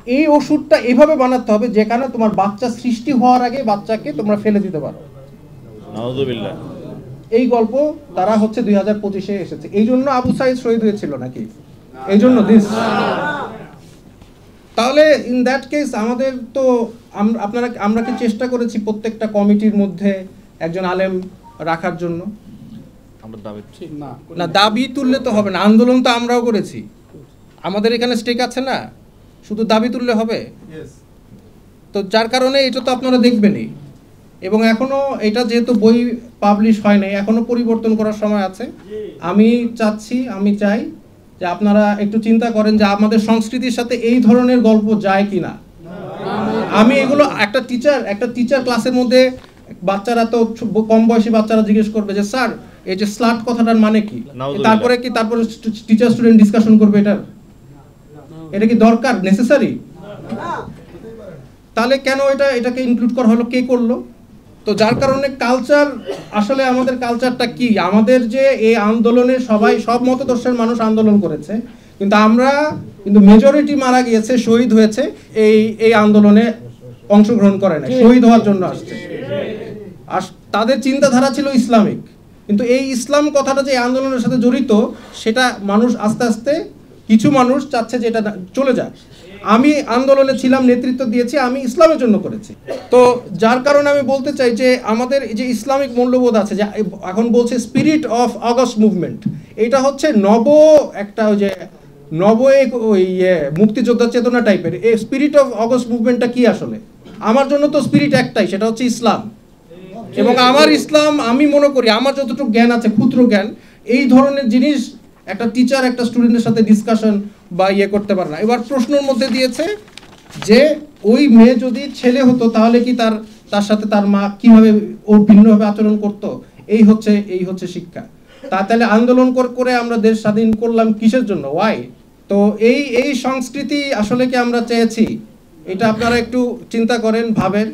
এই ওষুধটা এভাবে বানাতে হবে যেখানে তোমার বাচ্চা সৃষ্টি হওয়ার আগে বাচ্চাকে তোমরা ফেলে দিতে পারো। নাউযুবিল্লাহ। এই গল্প তারা হচ্ছে 2025-এ এসেছে। এই জন্য আবু সাঈদ শহীদ হয়েছিল নাকি? এই জন্য দিস। তাহলে ইন দ্যাট কেস আমাদের তো আমরা কি চেষ্টা করেছি প্রত্যেকটা কমিটির মধ্যে একজন আলেম রাখার জন্য? আমরা দাবি না, দাবি তুললে তো হবে না, আন্দোলন তো আমরাও করেছি, আমাদের এখানে স্টেক আছে না, শুধু দাবি তুললে হবে? তো যার কারণে এটা তো আপনারা দেখবেনই। এবং এখনো এটা যেহেতু বই পাবলিশ হয় নাই, এখনো পরিবর্তন করার সময় আছে। আমি চাই যে আপনারা একটু চিন্তা করেন যে আমাদের সংস্কৃতির সাথে এই ধরনের গল্প যায় কিনা। আমি এগুলো একটা টিচার ক্লাসের মধ্যে বাচ্চারা তো কম বয়সী বাচ্চারা জিজ্ঞেস করবে যে স্যার এই যে স্লাট কথাটার মানে কি, তারপরে টিচার স্টুডেন্ট ডিসকাশন করবে এটা কি দরকার, নেসেসারি? তাহলে কেন এটাকে ইনক্লুড করা হলো, কে করলো? তো যার কারণে কালচার, আসলে আমাদের কালচারটা কি, আমাদের যে এই আন্দোলনে সব মতদর্শের মানুষ আন্দোলন করেছে, কিন্তু মেজরিটি মারা গিয়েছে, শহীদ হয়েছে এই আন্দোলনে অংশগ্রহণ করে না, শহীদ হওয়ার জন্য আসছে। আর তাদের চিন্তাধারা ছিল ইসলামিক, কিন্তু এই ইসলাম কথাটা যে আন্দোলনের সাথে জড়িত সেটা মানুষ আস্তে আস্তে কিছু মানুষ চাচ্ছে যে এটা চলে যায়। আমি আন্দোলনে ছিলাম, নেতৃত্ব দিয়েছি, আমি ইসলামের জন্য করেছি। তো যার কারণে আমি বলতে চাই যে আমাদের যে ইসলামিক মূল্যবোধ আছে, যে এখন বলছে স্পিরিট অফ অগস্ট মুভমেন্ট, এটা হচ্ছে মুক্তিযোদ্ধা চেতনা টাইপের। এই স্পিরিট অফ অগস্ট মুভমেন্টটা কি আসলে? আমার জন্য তো স্পিরিট একটাই, সেটা হচ্ছে ইসলাম। এবং আমার ইসলাম, আমি মনে করি আমার যতটুকু জ্ঞান আছে, ক্ষুদ্র জ্ঞান, এই ধরনের জিনিস একটা টিচার একটা স্টুডেন্টের সাথে ডিসকাশন বা করতে পারে না। এবার প্রশ্নের মধ্যে দিয়েছে যে ওই মেয়ে যদি ছেলে হতো তাহলে কি তার সাথে তার মা কিভাবে ভিন্নভাবে আচরণ করতো, এই হচ্ছে শিক্ষা। তাহলে আন্দোলন করে আমরা দেশ স্বাধীন করলাম কিসের জন্য, ওয়াই? তো এই সংস্কৃতি আসলে কি আমরা চেয়েছি? এটা আপনারা একটু চিন্তা করেন, ভাবেন,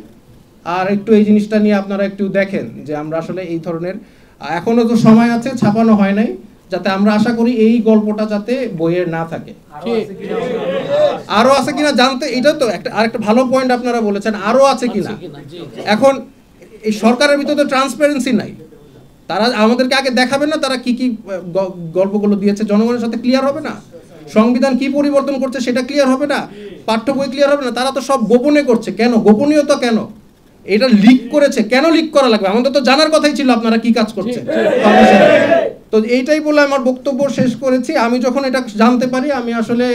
আর একটু এই জিনিসটা নিয়ে আপনারা একটু দেখেন যে আমরা আসলে এই ধরনের, এখনো তো সময় আছে, ছাপানো হয় নাই, যাতে আমরা আশা করি এই গল্পটা যাতে বইয়ের না থাকে। আরো আছে কিনা জানতে, এটা তো আরেকটা ভালো পয়েন্ট আপনারা বলেছেন, আরো আছে কিনা। এখন এই সরকারের ভিতরে তো ট্রান্সপারেন্সি নাই, তারা আমাদেরকে আগে দেখাবে না তারা কি গল্পগুলো দিয়েছে, জনগণের সাথে ক্লিয়ার হবে না? সংবিধান কি পরিবর্তন করছে সেটা ক্লিয়ার হবে না? পাঠ্য বই ক্লিয়ার হবে না? তারা তো সব গোপনে করছে। কেন গোপনীয়তা? কেন এটা লিক করেছে? কেন লিক করা লাগবে? আমাদের তো জানার কথাই ছিল আপনারা কি কাজ করছেন। তো এইটাই বলে আমার বক্তব্য শেষ করেছি। আমি যখন এটা জানতে পারি আমি আসলে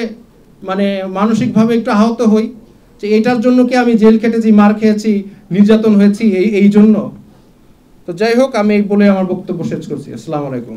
মানসিকভাবে একটু আহত হই যে এটার জন্য কি আমি জেল খেটেছি, মার খেয়েছি, নির্যাতন হয়েছি এই জন্য। তো যাই হোক, আমি এই বলে আমার বক্তব্য শেষ করছি। আসসালামু আলাইকুম।